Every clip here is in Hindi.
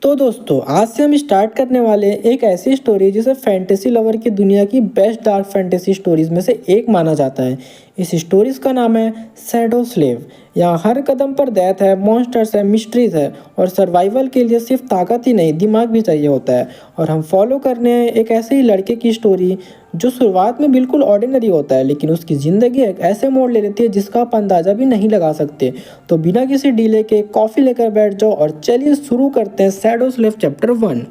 तो दोस्तों आज से हम स्टार्ट करने वाले हैं एक ऐसी स्टोरी जिसे फैंटेसी लवर की दुनिया की बेस्ट डार्क फैंटेसी स्टोरीज में से एक माना जाता है। इस स्टोरीज का नाम है शैडो स्लेव। यहाँ हर कदम पर डेथ है, मॉन्स्टर्स है, मिस्ट्रीज है और सर्वाइवल के लिए सिर्फ ताकत ही नहीं दिमाग भी चाहिए होता है। और हम फॉलो करने हैं एक ऐसे ही लड़के की स्टोरी जो शुरुआत में बिल्कुल ऑर्डिनरी होता है, लेकिन उसकी ज़िंदगी एक ऐसे मोड़ ले लेती है जिसका आप अंदाज़ा भी नहीं लगा सकते। तो बिना किसी डिले के कॉफ़ी लेकर बैठ जाओ और चलिए शुरू करते हैं शैडो स्लेव चैप्टर 1।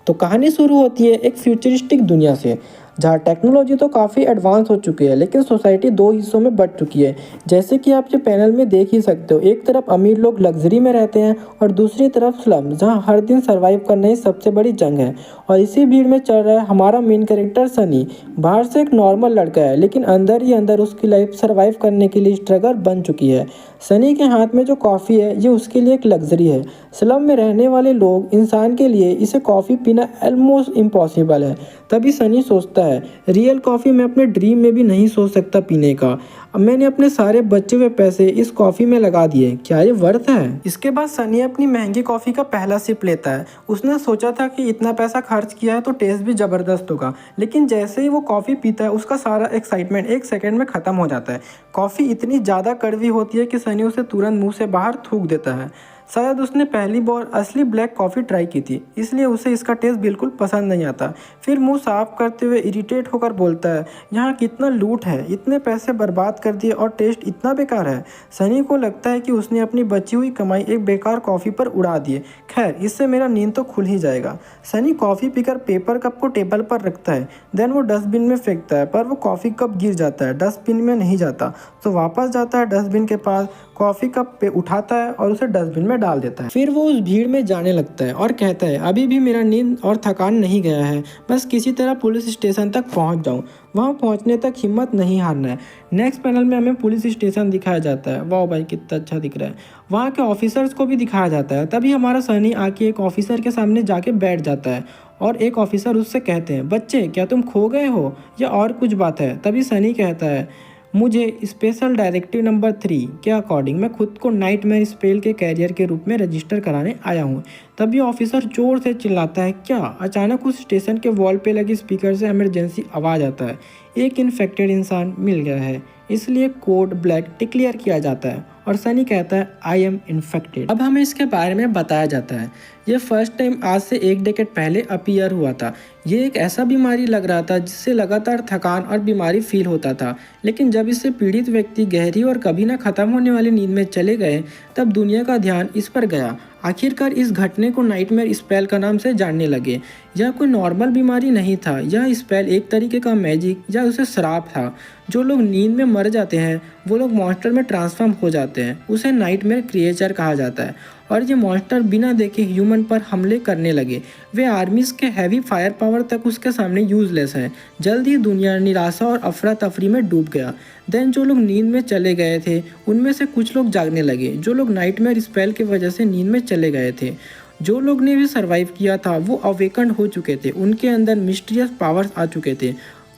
तो कहानी शुरू होती है एक फ्यूचरिस्टिक दुनिया से जहाँ टेक्नोलॉजी तो काफ़ी एडवांस हो चुकी है, लेकिन सोसाइटी दो हिस्सों में बट चुकी है। जैसे कि आप ये पैनल में देख ही सकते हो, एक तरफ अमीर लोग लग्जरी में रहते हैं और दूसरी तरफ स्लम जहाँ हर दिन सर्वाइव करना ही सबसे बड़ी जंग है। और इसी भीड़ में चल रहा है हमारा मेन कैरेक्टर सनी। बाहर से एक नॉर्मल लड़का है, लेकिन अंदर ही अंदर उसकी लाइफ सर्वाइव करने के लिए स्ट्रगल बन चुकी है। सनी के हाथ में जो कॉफ़ी है ये उसके लिए एक लग्जरी है। स्लम में रहने वाले लोग इंसान के लिए इसे कॉफ़ी पीना ऑलमोस्ट इम्पॉसिबल है। तभी सनी सोचता है, रियल कॉफ़ी मैं अपने ड्रीम में भी नहीं सोच सकता पीने का। अब मैंने अपने सारे बचे हुए पैसे इस कॉफ़ी में लगा दिए, क्या ये वर्थ है? इसके बाद सनी अपनी महंगी कॉफ़ी का पहला सिप लेता है। उसने सोचा था कि इतना पैसा खर्च किया है तो टेस्ट भी ज़बरदस्त होगा, लेकिन जैसे ही वो कॉफ़ी पीता है उसका सारा एक्साइटमेंट एक सेकंड में ख़त्म हो जाता है। कॉफ़ी इतनी ज़्यादा कड़वी होती है कि सनी उसे तुरंत मुंह से बाहर थूक देता है। शायद उसने पहली बार असली ब्लैक कॉफ़ी ट्राई की थी, इसलिए उसे इसका टेस्ट बिल्कुल पसंद नहीं आता। फिर मुंह साफ करते हुए इरिटेट होकर बोलता है, यहाँ कितना लूट है, इतने पैसे बर्बाद कर दिए और टेस्ट इतना बेकार है। सनी को लगता है कि उसने अपनी बची हुई कमाई एक बेकार कॉफ़ी पर उड़ा दी है। खैर, इससे मेरा नींद तो खुल ही जाएगा। सनी कॉफ़ी पीकर पेपर कप को टेबल पर रखता है, देन वो डस्टबिन में फेंकता है, पर वो कॉफ़ी कप गिर जाता है, डस्टबिन में नहीं जाता। तो वापस जाता है डस्टबिन के पास, कॉफ़ी कप पे उठाता है और उसे डस्टबिन में डाल देता है। फिर वो उस भीड़ में जाने लगता है और कहता है, अभी भी मेरा नींद और थकान नहीं गया है, बस किसी तरह पुलिस स्टेशन तक पहुंच जाऊं। वहां पहुंचने तक हिम्मत नहीं हारना है। नेक्स्ट पैनल में हमें पुलिस स्टेशन दिखाया जाता है। वाह भाई कितना अच्छा दिख रहा है। वहाँ के ऑफिसर्स को भी दिखाया जाता है। तभी हमारा सनी आके एक ऑफिसर के सामने जाके बैठ जाता है और एक ऑफिसर उससे कहते हैं, बच्चे क्या तुम खो गए हो या और कुछ बात है? तभी सनी कहता है, मुझे स्पेशल डायरेक्टिव नंबर 3 के अकॉर्डिंग मैं खुद को नाइटमेयर स्पेल के कैरियर के रूप में रजिस्टर कराने आया हूँ। तभी ऑफिसर जोर से चिल्लाता है, क्या? अचानक उस स्टेशन के वॉल पे लगे स्पीकर से इमरजेंसी आवाज़ आता है, एक इन्फेक्टेड इंसान मिल गया है, इसलिए कोड ब्लैक डिक्लेयर किया जाता है। और सनी कहता है, आई एम इन्फेक्टेड। अब हमें इसके बारे में बताया जाता है। ये फर्स्ट टाइम आज से 1 डेकेड पहले अपीयर हुआ था। ये एक ऐसा बीमारी लग रहा था जिससे लगातार थकान और बीमारी फील होता था, लेकिन जब इससे पीड़ित व्यक्ति गहरी और कभी ना खत्म होने वाली नींद में चले गए तब दुनिया का ध्यान इस पर गया। आखिरकार इस घटने को नाइटमेयर स्पेल का नाम से जानने लगे। यह कोई नॉर्मल बीमारी नहीं था, यह स्पेल एक तरीके का मैजिक या उसे श्राप था। जो लोग नींद में मर जाते हैं वो लोग मॉन्स्टर में ट्रांसफॉर्म हो जाते हैं। उसे नाइटमेयर क्रिएचर कहा जाता है और ये मॉन्स्टर बिना देखे ह्यूमन पर हमले करने लगे। वे आर्मीज के हैवी फायर पावर तक उसके सामने यूजलेस हैं। जल्द ही दुनिया निराशा और अफरा तफरी में डूब गया। देन जो लोग नींद में चले गए थे उनमें से कुछ लोग जागने लगे। जो लोग नाइटमेयर स्पेल की वजह से नींद में चले गए थे, जो लोग ने भी सर्वाइव किया था वो अवेकन्ड हो चुके थे। उनके अंदर मिस्टीरियस पावर्स आ चुके थे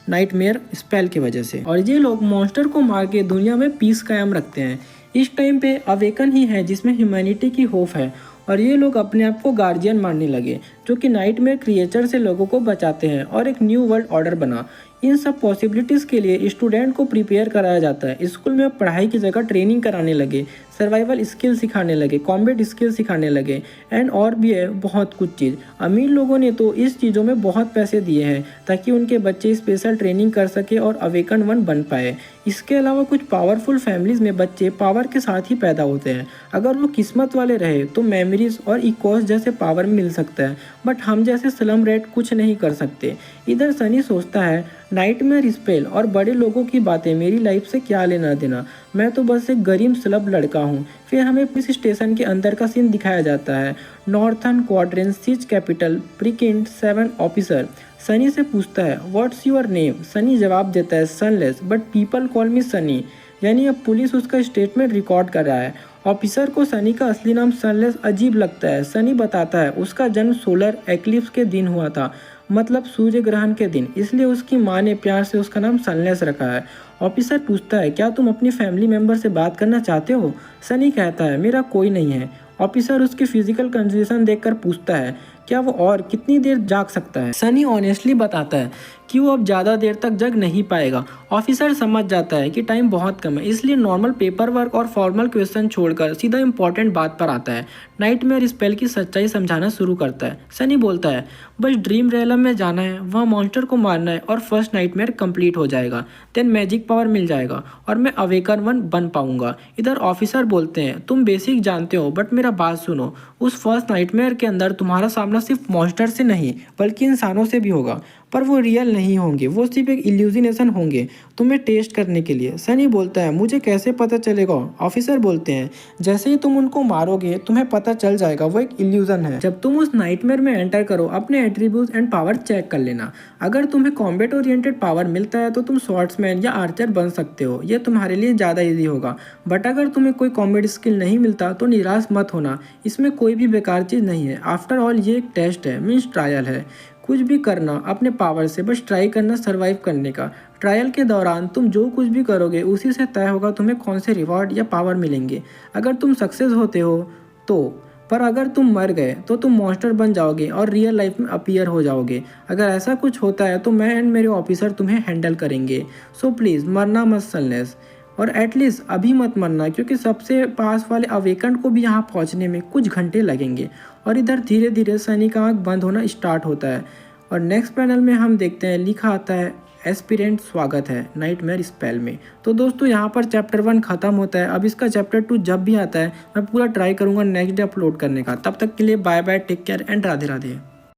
नाइटमेयर स्पेल की वजह से, और ये लोग मॉन्स्टर को मार के दुनिया में पीस कायम रखते हैं। इस टाइम पे अवेकन ही है जिसमें ह्यूमैनिटी की होप है, और ये लोग अपने आप को गार्जियन मानने लगे जो कि नाइटमेयर क्रिएचर से लोगों को बचाते हैं, और एक न्यू वर्ल्ड ऑर्डर बना। इन सब पॉसिबिलिटीज़ के लिए स्टूडेंट को प्रिपेयर कराया जाता है। स्कूल में पढ़ाई की जगह ट्रेनिंग कराने लगे, सर्वाइवल स्किल सिखाने लगे, कॉम्बैट स्किल सिखाने लगे, एंड और भी है बहुत कुछ चीज़। अमीर लोगों ने तो इस चीज़ों में बहुत पैसे दिए हैं ताकि उनके बच्चे स्पेशल ट्रेनिंग कर सके और अवेकन वन बन पाए। इसके अलावा कुछ पावरफुल फैमिलीज़ में बच्चे पावर के साथ ही पैदा होते हैं। अगर वो किस्मत वाले रहे तो मेमोरीज और इकोस जैसे पावर मिल सकता है, बट हम जैसे स्लम रेट कुछ नहीं कर सकते। इधर सनी सोचता है, नाइटमेयर स्पेल और बड़े लोगों की बातें मेरी लाइफ से क्या लेना देना, मैं तो बस एक गरीब स्लब लड़का हूँ। फिर हमें पुलिस स्टेशन के अंदर का सीन दिखाया जाता है। नॉर्थर्न क्वाड्रेंट सिज कैपिटल प्रिकेंट 7 ऑफिसर सनी से पूछता है, व्हाट्स योर नेम? सनी जवाब देता है, सनलेस बट पीपल कॉल मी सनी। यानी अब पुलिस उसका स्टेटमेंट रिकॉर्ड कर रहा है। ऑफिसर को सनी का असली नाम सनलेस अजीब लगता है। सनी बताता है उसका जन्म सोलर एक्लिप्स के दिन हुआ था, मतलब सूर्य ग्रहण के दिन, इसलिए उसकी माँ ने प्यार से उसका नाम सनलेस रखा है। ऑफिसर पूछता है, क्या तुम अपनी फैमिली मेम्बर से बात करना चाहते हो? सनी कहता है, मेरा कोई नहीं है। ऑफिसर उसकी फिजिकल कंडीशन देखकर पूछता है क्या वो और कितनी देर जाग सकता है। सनी ऑनेस्टली बताता है कि वो अब ज़्यादा देर तक जग नहीं पाएगा। ऑफिसर समझ जाता है कि टाइम बहुत कम है, इसलिए नॉर्मल पेपर वर्क और फॉर्मल क्वेश्चन छोड़कर सीधा इंपॉर्टेंट बात पर आता है। नाइटमेयर स्पेल की सच्चाई समझाना शुरू करता है। सनी बोलता है बस ड्रीम रेलम में जाना है, वहाँ मॉन्स्टर को मारना है और फर्स्ट नाइटमेयर कंप्लीट हो जाएगा। देन मैजिक पावर मिल जाएगा और मैं अवेकन वन बन पाऊंगा। इधर ऑफिसर बोलते हैं तुम बेसिक जानते हो बट मेरा बात सुनो, उस फर्स्ट नाइटमेयर के अंदर तुम्हारा सामना सिर्फ मॉन्स्टर से नहीं बल्कि इंसानों से भी होगा, पर वो रियल नहीं होंगे, वो सिर्फ एक इल्यूजिनेशन होंगे तुम्हें टेस्ट करने के लिए। सनी बोलता है मुझे कैसे पता चलेगा। ऑफिसर बोलते हैं जैसे ही तुम उनको मारोगे तुम्हें पता चल जाएगा वो एक इल्यूजन है। जब तुम उस नाइटमेयर में एंटर करो अपने एट्रीब्यूट्स एंड पावर चेक कर लेना। अगर तुम्हें कॉम्बैट ओरिएंटेड पावर मिलता है तो तुम स्वॉर्ड्समैन या आर्चर बन सकते हो, ये तुम्हारे लिए ज़्यादा ईजी होगा। बट अगर तुम्हें कोई कॉम्बैट स्किल नहीं मिलता तो निराश मत होना, इसमें कोई भी बेकार चीज़ नहीं है। आफ्टर ऑल ये एक टेस्ट है, मीन्स ट्रायल है। कुछ भी करना अपने पावर से, बस ट्राई करना सर्वाइव करने का। ट्रायल के दौरान तुम जो कुछ भी करोगे उसी से तय होगा तुम्हें कौन से रिवॉर्ड या पावर मिलेंगे। अगर तुम सक्सेस होते हो तो, पर अगर तुम मर गए तो तुम मॉन्स्टर बन जाओगे और रियल लाइफ में अपीयर हो जाओगे। अगर ऐसा कुछ होता है तो मैं एंड मेरे ऑफिसर तुम्हें हैंडल करेंगे। सो प्लीज़ मरना मत सनलेस, और एटलीस्ट अभी मत मरना क्योंकि सबसे पास वाले अवेकंड को भी यहाँ पहुँचने में कुछ घंटे लगेंगे। और इधर धीरे धीरे सनी का आँख बंद होना स्टार्ट होता है और नेक्स्ट पैनल में हम देखते हैं लिखा आता है एस्पिरेंट स्वागत है नाइटमेयर स्पेल में। तो दोस्तों यहाँ पर चैप्टर 1 खत्म होता है। अब इसका चैप्टर 2 जब भी आता है मैं पूरा ट्राई करूँगा नेक्स्ट डे अपलोड करने का। तब तक के लिए bye bye, take care and Radhe Radhe.